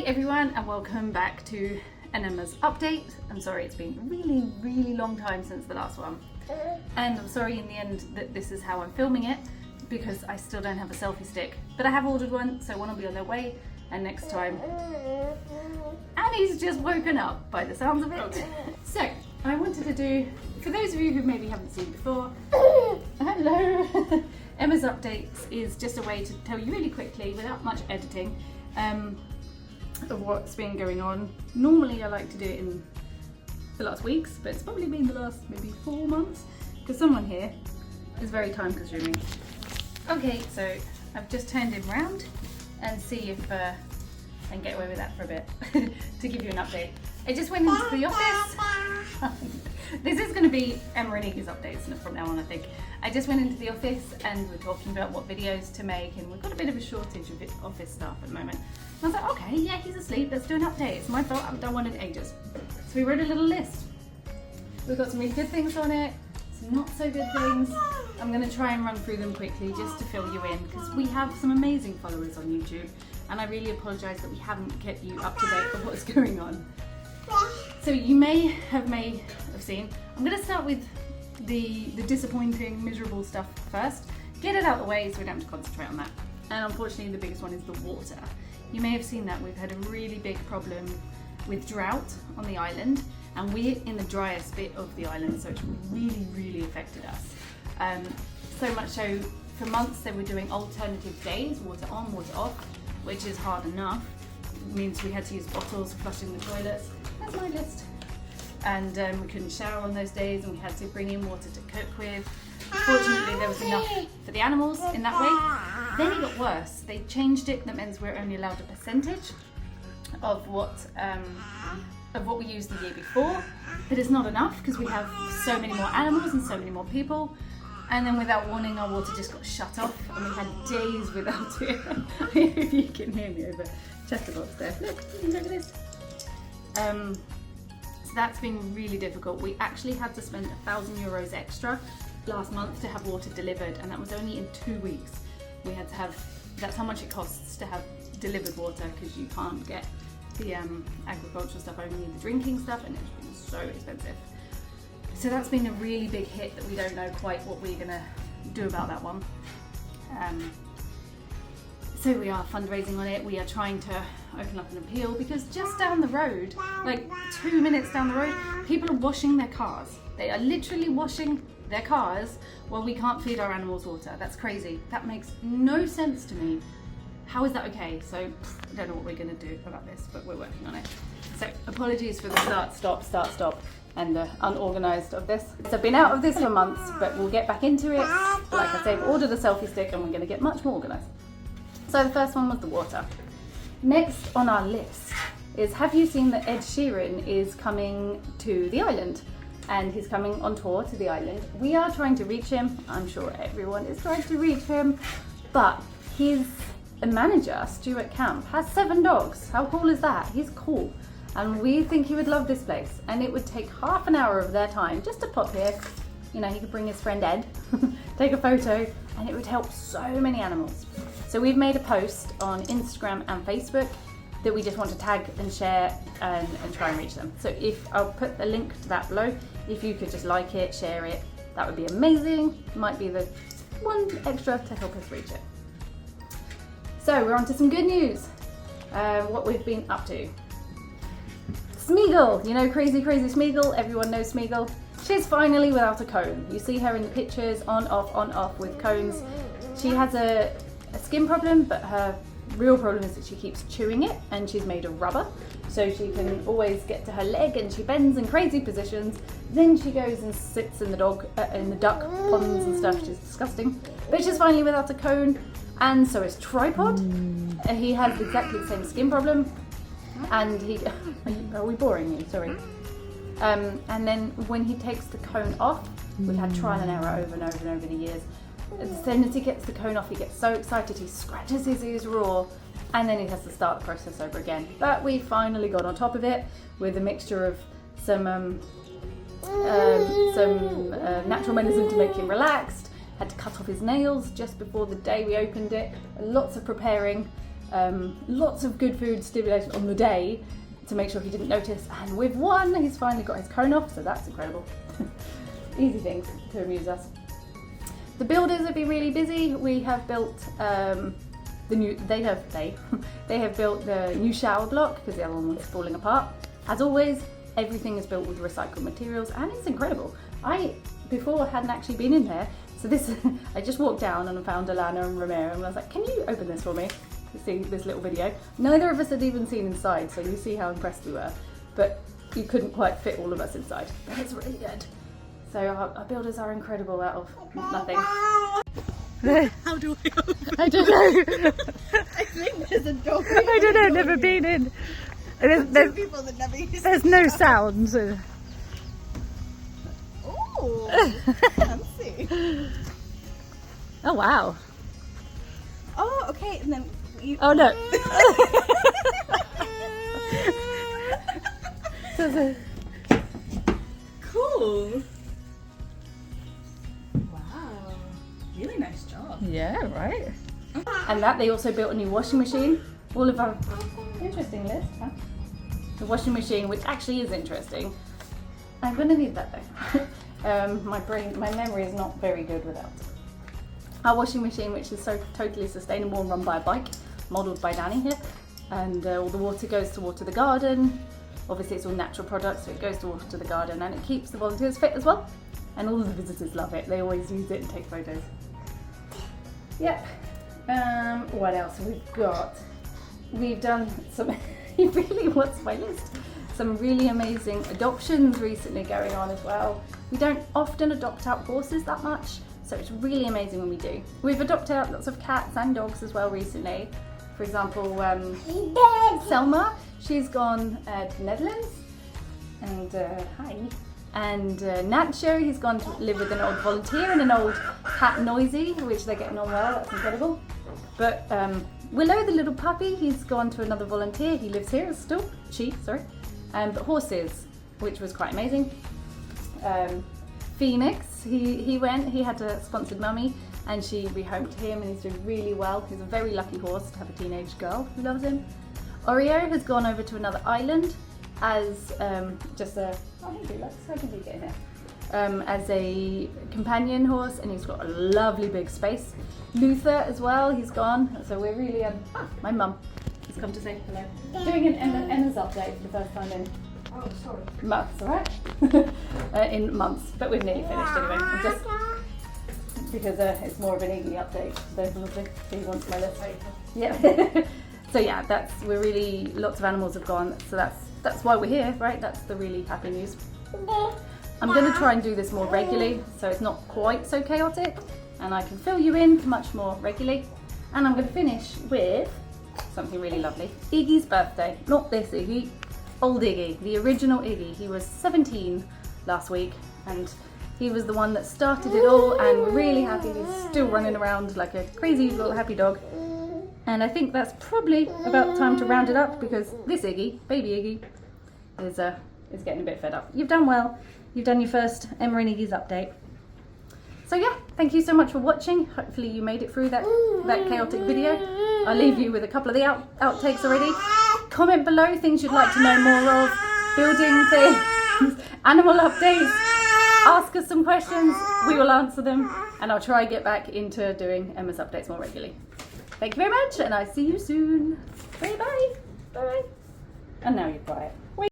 everyone, and welcome back to an Emma's update. I'm sorry it's been a really long time since the last one, and I'm sorry in the end that this is how I'm filming it because I still don't have a selfie stick, but I have ordered one, so one will be on their way, and next time Annie's just woken up by the sounds of it. So I wanted to do, for those of you who maybe haven't seen before, hello. Emma's updates is just a way to tell you really quickly without much editing of what's been going on. Normally I like to do it in the last weeks, but it's probably been the last maybe 4 months because someone here is very time consuming. Okay, so I've just turned him round and see if I can get away with that for a bit to give you an update. I just went into the office. This is going to be Emma and Iggy's updates from now on, I think. I just went into the office and we're talking about what videos to make, and we've got a bit of a shortage of office staff at the moment. And I was like, okay, yeah, he's asleep, let's do an update. It's my fault, I haven't done one in ages. So we wrote a little list. We've got some really good things on it, some not so good things. I'm going to try and run through them quickly just to fill you in, because we have some amazing followers on YouTube, and I really apologise that we haven't kept you up to date with what's going on. So you may have seen, I'm going to start with the disappointing, miserable stuff first. Get it out of the way so we don't have to concentrate on that. And unfortunately the biggest one is the water. You may have seen that we've had a really big problem with drought on the island, and we're in the driest bit of the island, so it's really affected us. So much so, for months they were doing alternative days, water on, water off, which is hard enough. It means we had to use bottles, flushing the toilets. That's my list. And we couldn't shower on those days, and we had to bring in water to cook with. Fortunately, there was enough for the animals in that way. Then it got worse. They changed it. That means we're only allowed a percentage of what we used the year before, but it's not enough because we have so many more animals and so many more people. And then without warning, our water just got shut off, and we had days without it. If you can hear me over chatterbox there. Look at this. So that's been really difficult. We actually had to spend €1,000 extra last month to have water delivered, and that was only in 2 weeks. We had to have, that's how much it costs to have delivered water, because you can't get the agricultural stuff, only the drinking stuff, and it's been so expensive. So that's been a really big hit that we don't know quite what we're gonna do about that one. So we are fundraising on it. We are trying to open up an appeal, because just down the road, like 2 minutes down the road, people are washing their cars. They are literally washing their cars while we can't feed our animals water. That's crazy. That makes no sense to me. How is that okay? So I don't know what we're going to do about this, but we're working on it. So apologies for the stop, and the unorganised of this. So I've been out of this for months, but we'll get back into it. Like I say, I've ordered a selfie stick, and we're going to get much more organised. So the first one was the water. Next on our list is, have you seen that Ed Sheeran is coming to the island? And he's coming on tour to the island. We are trying to reach him. I'm sure everyone is trying to reach him. But his manager, Stuart Camp, has 7 dogs. How cool is that? He's cool. And we think he would love this place. And it would take half an hour of their time just to pop here. You know, he could bring his friend Ed, take a photo, and it would help so many animals. So we've made a post on Instagram and Facebook that we just want to tag and share and try and reach them. So I'll put a link to that below. If you could just like it, share it, that would be amazing. Might be the one extra to help us reach it. So we're on to some good news. What we've been up to. Smeagol, you know, crazy Smeagol. Everyone knows Smeagol. She's finally without a cone. You see her in the pictures, on off with cones. She has a skin problem, but her real problem is that she keeps chewing it, and she's made of rubber, so she can always get to her leg, and she bends in crazy positions. Then she goes and sits in the duck ponds and stuff. She's disgusting. But she's finally without a cone, and so is Tripod. He has exactly the same skin problem, and are we boring you? Sorry. And then when he takes the cone off, we've had trial and error over and over the years. As soon as he gets the cone off, he gets so excited, he scratches his ears raw, and then he has to start the process over again. But we finally got on top of it with a mixture of some natural medicine to make him relaxed. Had to cut off his nails just before the day we opened it. Lots of preparing, Lots of good food stimulation on the day to make sure he didn't notice, and with one he's finally got his cone off, so that's incredible. Easy things to amuse us. The builders have been really busy. We have built they have built the new shower block because the other one was falling apart. As always, everything is built with recycled materials and it's incredible. I before hadn't actually been in there, so this I just walked down and found Alana and Romero and I was like, can you open this for me to see this little video? Neither of us had even seen inside, so you see how impressed we were, but you couldn't quite fit all of us inside, but it's really good. So our builders are incredible out of nothing. How do I open? I don't know. I think there's a door. I don't know, never been in. There's people that never use there's no sound. Oh, fancy. Oh wow. Oh, okay, and then you... Oh no. Cool. Wow. Really nice job. Yeah, right. And that they also built a new washing machine. All of our interesting list, huh? The washing machine, which actually is interesting. I'm gonna need that though. My memory is not very good without it. Our washing machine, which is so totally sustainable and run by a bike, modelled by Danny here, and all the water goes to water the garden. Obviously it's all natural products, so it goes to water the garden, and it keeps the volunteers fit as well. And all the visitors love it. They always use it and take photos. Yep. What else have we got? We've done some, really, what's my list? Some really amazing adoptions recently going on as well. We don't often adopt out horses that much, so it's really amazing when we do. We've adopted out lots of cats and dogs as well recently. For example, Selma, she's gone to the Netherlands, and hi. And Nacho, he's gone to live with an old volunteer and an old cat Noisy, which they're getting on well, that's incredible. But Willow, the little puppy, he's gone to another volunteer, he lives here still, sorry. But horses, which was quite amazing. Phoenix, he had a sponsored mummy and she rehomed him and he's doing really well. He's a very lucky horse to have a teenage girl who loves him. Oreo has gone over to another island as just a, how did you get in there? As a companion horse, and he's got a lovely big space. Luther as well, he's gone. So we're really, my mum has come to say hello. Doing an Emma's update for the first time in months, alright? In months, but we've nearly finished anyway. Just because it's more of an Iggy update, so he wants my list. Yeah. So yeah, we're really, lots of animals have gone, so that's why we're here, right? That's the really happy news. I'm going to try and do this more regularly, so it's not quite so chaotic, and I can fill you in much more regularly. And I'm going to finish with something really lovely. Iggy's birthday, not this Iggy, old Iggy, the original Iggy. He was 17 last week, and he was the one that started it all, and we're really happy. He's still running around like a crazy little happy dog. And I think that's probably about time to round it up, because this Iggy, baby Iggy, is getting a bit fed up. You've done well. You've done your first Emma and Iggy's update. So yeah, thank you so much for watching. Hopefully you made it through that chaotic video. I'll leave you with a couple of the outtakes already. Comment below things you'd like to know more of, building things, animal updates. Ask us some questions, we will answer them, and I'll try and get back into doing Emma's updates more regularly. Thank you very much, and I'll see you soon. Bye bye. Bye. And now you're quiet.